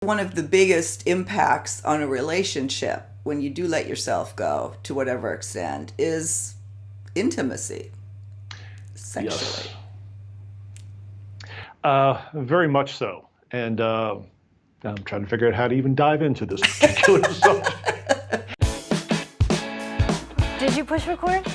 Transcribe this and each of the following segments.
One of the biggest impacts on a relationship when you do let yourself go to whatever extent is intimacy Yes, sexually. very much so. And I'm trying to figure out how to even dive into this particular subject. Did you push record?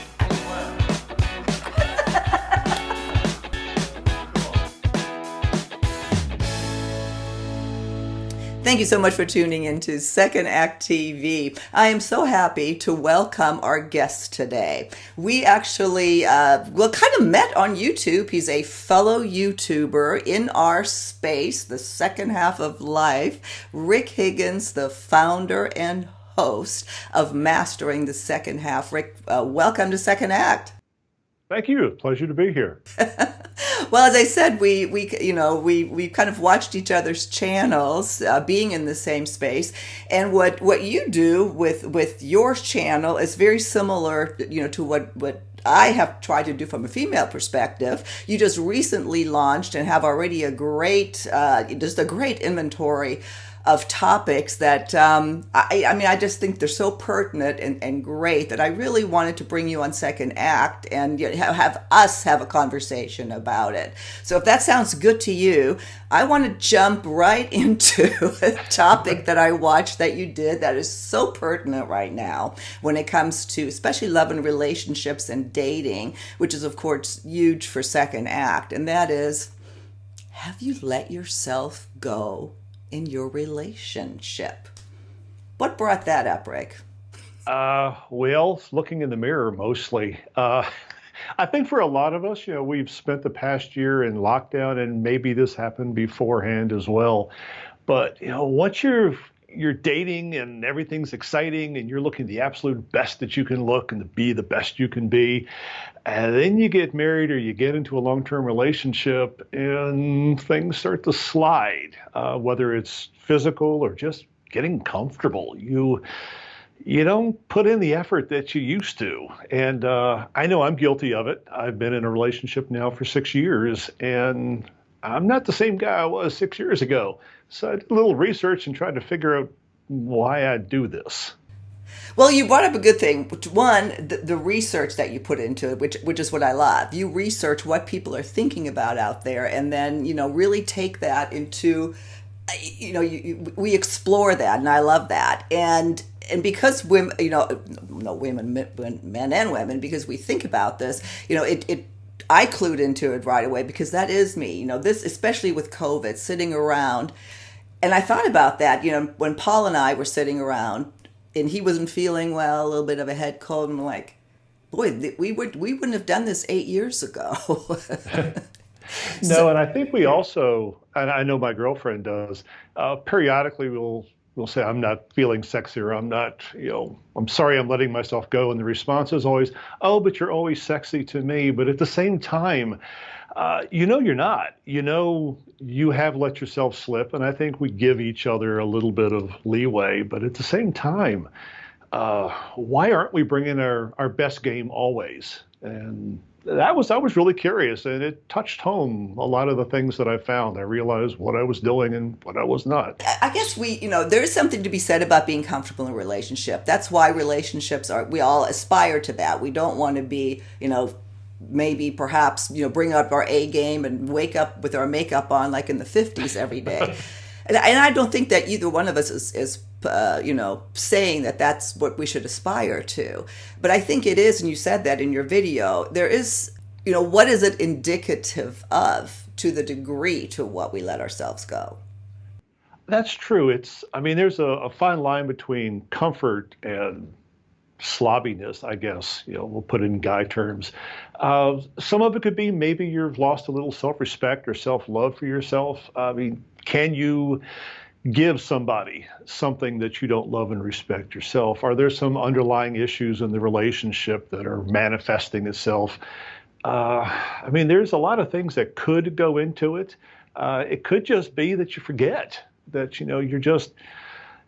Thank you so much for tuning into Second Act TV. I am so happy to welcome our guest today. We actually, kind of met on YouTube. He's a fellow YouTuber in our space, the second half of life. Rick Higgins, the founder and host of Mastering the Second Half. Rick, welcome to Second Act. Thank you. Pleasure to be here. Well, as I said, we kind of watched each other's channels, being in the same space, and what you do with your channel is very similar, to what I have tried to do from a female perspective. You just recently launched and have already just a great inventory of topics that I just think they're so pertinent and great that I really wanted to bring you on Second Act and have us have a conversation about it. So if that sounds good to you, I want to jump right into a topic that I watched that you did that is so pertinent right now when it comes to especially love and relationships and dating, which is of course huge for Second Act, and that is, have you let yourself go in your relationship? What brought that up, Rick? Well, looking in the mirror mostly. I think for a lot of us, we've spent the past year in lockdown, and maybe this happened beforehand as well. But once you're dating and everything's exciting and you're looking the absolute best that you can look and to be the best you can be, and then you get married or you get into a long-term relationship and things start to slide, whether it's physical or just getting comfortable. You don't put in the effort that you used to. And I know I'm guilty of it. I've been in a relationship now for 6 years, and I'm not the same guy I was 6 years ago. So I did a little research and tried to figure out why I do this. Well, you brought up a good thing. One, the research that you put into it, which is what I love. You research what people are thinking about out there, and then really take that into, we explore that, and I love that. And because women, no women, men and women, because we think about this, it I clued into it right away because that is me. This, especially with COVID, sitting around. And I thought about that, when Paul and I were sitting around and he wasn't feeling well, a little bit of a head cold, and I'm like, boy, we wouldn't have done this 8 years ago. No, So, and I think we also, and I know my girlfriend does, periodically we'll say, I'm not feeling sexy, or I'm not, I'm sorry, I'm letting myself go. And the response is always, oh, but you're always sexy to me. But at the same time, you're not. You have let yourself slip. And I think we give each other a little bit of leeway. But at the same time, why aren't we bringing our best game always? And I was really curious, and it touched home a lot of the things that I found. I realized what I was doing and what I was not. I guess there is something to be said about being comfortable in a relationship. That's why relationships we all aspire to that. We don't want to be, maybe perhaps, bring up our A game and wake up with our makeup on like in the 50s every day. And I don't think that either one of us is saying that that's what we should aspire to. But I think it is, and you said that in your video, there is, what is it indicative of to the degree to what we let ourselves go? That's true. I mean, there's a fine line between comfort and slobbiness, I guess. We'll put it in guy terms. Some of it could be maybe you've lost a little self-respect or self-love for yourself. I mean, can you give somebody something that you don't love and respect yourself? Are there some underlying issues in the relationship that are manifesting itself? I mean, there's a lot of things that could go into it. It could just be that you forget that,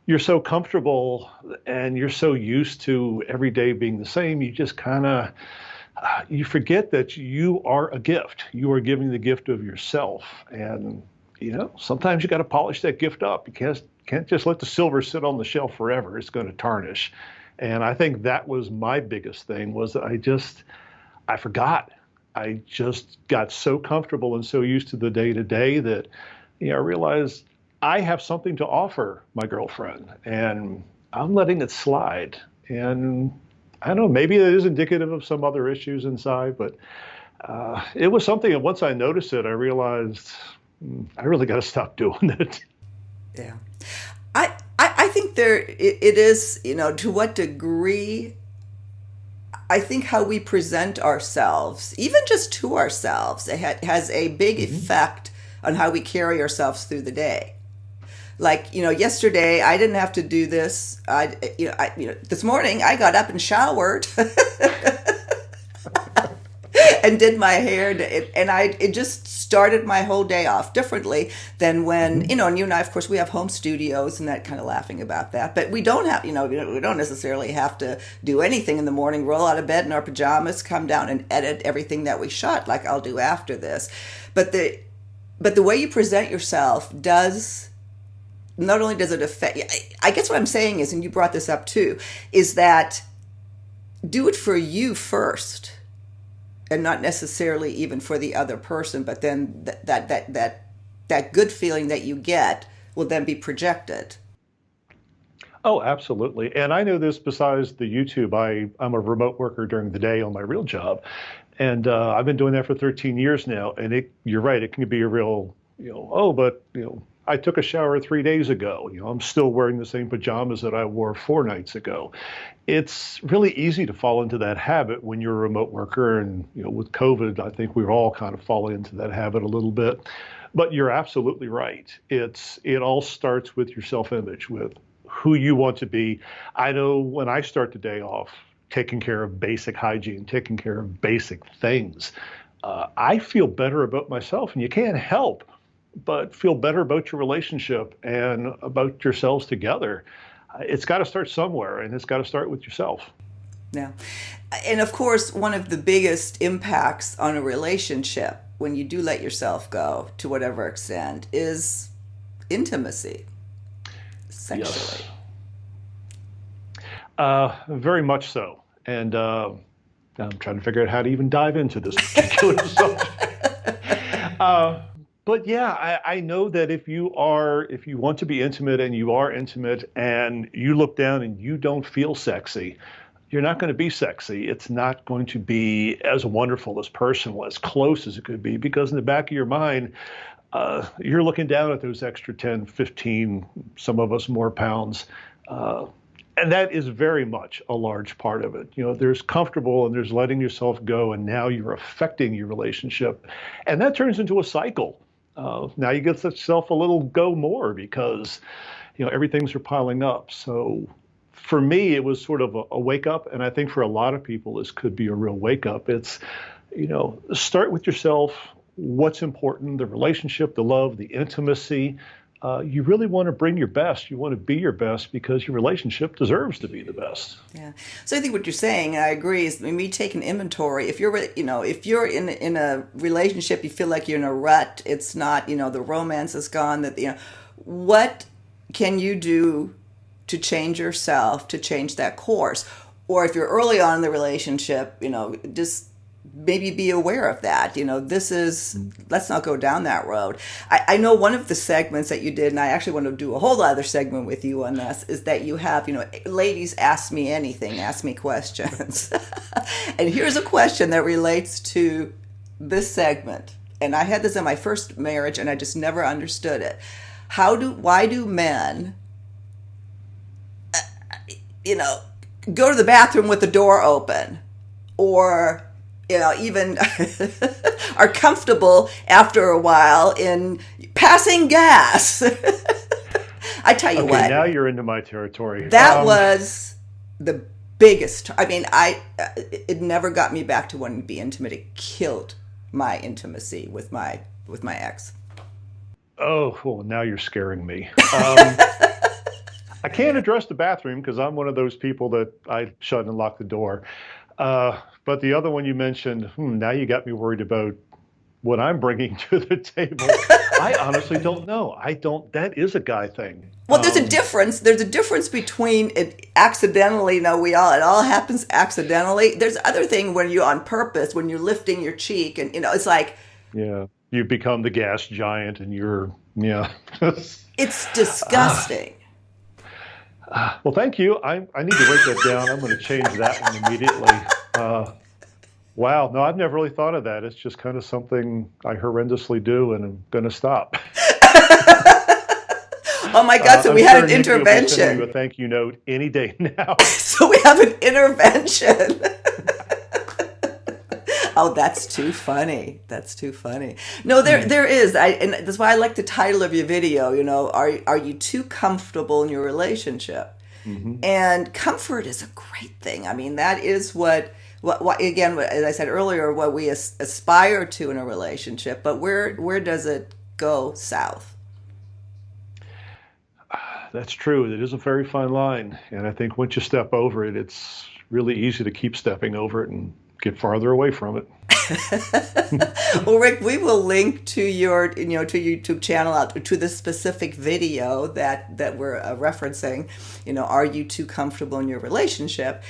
you're so comfortable and you're so used to every day being the same. You just kind of, you forget that you are a gift. You are giving the gift of yourself. And sometimes you got to polish that gift up. You can't just let the silver sit on the shelf forever. It's going to tarnish. And I think that was my biggest thing was that I forgot. I just got so comfortable and so used to the day to day that, I realized I have something to offer my girlfriend and I'm letting it slide. And I don't know, maybe it is indicative of some other issues inside, but it was something that once I noticed it, I realized I really got to stop doing it. Yeah. I think it is, to what degree, I think how we present ourselves, even just to ourselves, has a big effect on how we carry ourselves through the day. Like, yesterday I didn't have to do this. This morning I got up and showered and did my hair, and it just started my whole day off differently than when, and you and I, of course, we have home studios and that, kind of laughing about that, but we don't have, we don't necessarily have to do anything in the morning, roll out of bed in our pajamas, come down and edit everything that we shot, like I'll do after this. But the way you present yourself does, not only does it affect, I guess what I'm saying is, and you brought this up too, is that do it for you first, and not necessarily even for the other person, but then that good feeling that you get will then be projected. Oh, absolutely. And I know this besides the YouTube. I'm a remote worker during the day on my real job. And I've been doing that for 13 years now. And you're right, it can be a real, I took a shower 3 days ago. I'm still wearing the same pajamas that I wore 4 nights ago. It's really easy to fall into that habit when you're a remote worker. And, with COVID, I think we're all kind of falling into that habit a little bit. But you're absolutely right. It all starts with your self-image, with who you want to be. I know when I start the day off, taking care of basic hygiene, taking care of basic things, I feel better about myself. And you can't help but feel better about your relationship and about yourselves together. It's got to start somewhere, and it's got to start with yourself. Yeah. And of course, one of the biggest impacts on a relationship when you do let yourself go to whatever extent is intimacy sexually. Yes. Very much so. And I'm trying to figure out how to even dive into this particular subject. But yeah, I know that if you want to be intimate and you are intimate and you look down and you don't feel sexy, you're not going to be sexy. It's not going to be as wonderful, as personal, as close as it could be, because in the back of your mind, you're looking down at those extra 10, 15, some of us more pounds. And that is very much a large part of it. There's comfortable and there's letting yourself go, and now you're affecting your relationship. And that turns into a cycle. Now you get yourself a little go more because, everything's are piling up. So for me, it was sort of a wake up. And I think for a lot of people, this could be a real wake up. It's, start with yourself. What's important, the relationship, the love, the intimacy. You really want to bring your best. You want to be your best because your relationship deserves to be the best. Yeah. So I think what you're saying, and I agree, is when we take an inventory, if you're in a relationship, you feel like you're in a rut, it's not, the romance is gone, what can you do to change yourself, to change that course? Or if you're early on in the relationship, just maybe be aware of that. Let's not go down that road. I know one of the segments that you did, and I actually want to do a whole other segment with you on this, is that you have, ladies, ask me anything, ask me questions. And here's a question that relates to this segment. And I had this in my first marriage and I just never understood it. Why do men, go to the bathroom with the door open, or even are comfortable after a while in passing gas? I tell you what. Now you're into my territory. That was the biggest. It never got me back to wanting to be intimate. It killed my intimacy with my ex. Oh, well, now you're scaring me. I can't address the bathroom because I'm one of those people that I shut and lock the door. But the other one you mentioned, now you got me worried about what I'm bringing to the table, I honestly don't know. I don't. That is a guy thing. Well, there's a difference. There's a difference between it accidentally. You know, it all happens accidentally. There's other thing when you're on purpose, when you're lifting your cheek, and it's like Yeah, you become the gas giant, and you're yeah. it's ah, disgusting. well, thank you. I need to write that down. I'm going to change that one immediately. Uh, wow, no, I've never really thought of that. It's just kind of something I horrendously do, and I'm going to stop. Oh my God! So I'm we had sure an Nikki will be sending you a intervention. thank you note any day now. So we have an intervention. Oh, that's too funny. That's too funny. No, there is. And that's why I like the title of your video. You know, are you too comfortable in your relationship? Hmm. And comfort is a great thing. I mean, that is what again, as I said earlier, what we aspire to in a relationship. But where does it go south? That's true. It is a very fine line. And I think once you step over it, it's really easy to keep stepping over it and get farther away from it. Well, Rick, we will link to to your YouTube channel out to the specific video that we're referencing. You know, are you too comfortable in your relationship?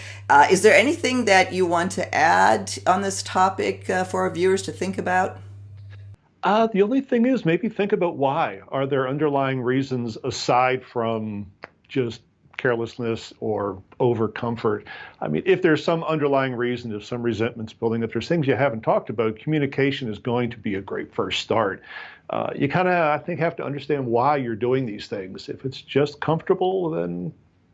Is there anything that you want to add on this topic for our viewers to think about? The only thing is maybe think about why. Are there underlying reasons aside from just carelessness or over comfort? I mean, if there's some underlying reason, if some resentment's building, if there's things you haven't talked about, communication is going to be a great first start. You kind of, I think, have to understand why you're doing these things. If it's just comfortable, then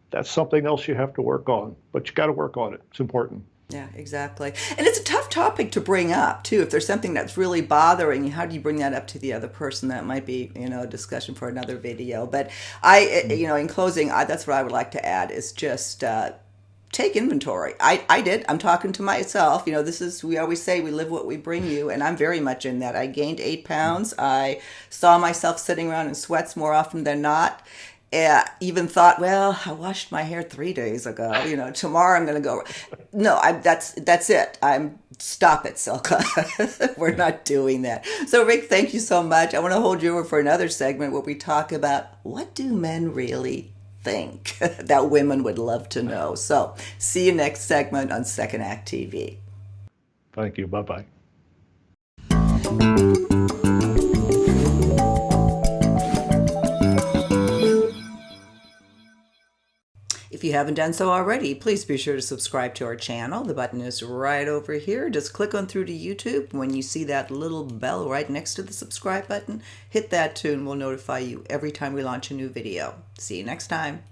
that's something else you have to work on. But you got to work on it. It's important. Yeah, exactly. And it's a tough topic to bring up too. If there's something that's really bothering you, how do you bring that up to the other person? That might be, a discussion for another video. But in closing, that's what I would like to add is just take inventory. I did. I'm talking to myself. We always say we live what we bring you, and I'm very much in that. I gained 8 pounds. I saw myself sitting around in sweats more often than not. Even thought, well, I washed my hair 3 days ago. Tomorrow I'm going to go. No, that's it. Stop it, Silka. We're not doing that. So, Rick, thank you so much. I want to hold you over for another segment where we talk about what do men really think that women would love to know. So, see you next segment on Second Act TV. Thank you. Bye bye. If you haven't done so already, please be sure to subscribe to our channel. The button is right over here. Just click on through to YouTube. When you see that little bell right next to the subscribe button, hit that too and we'll notify you every time we launch a new video. See you next time.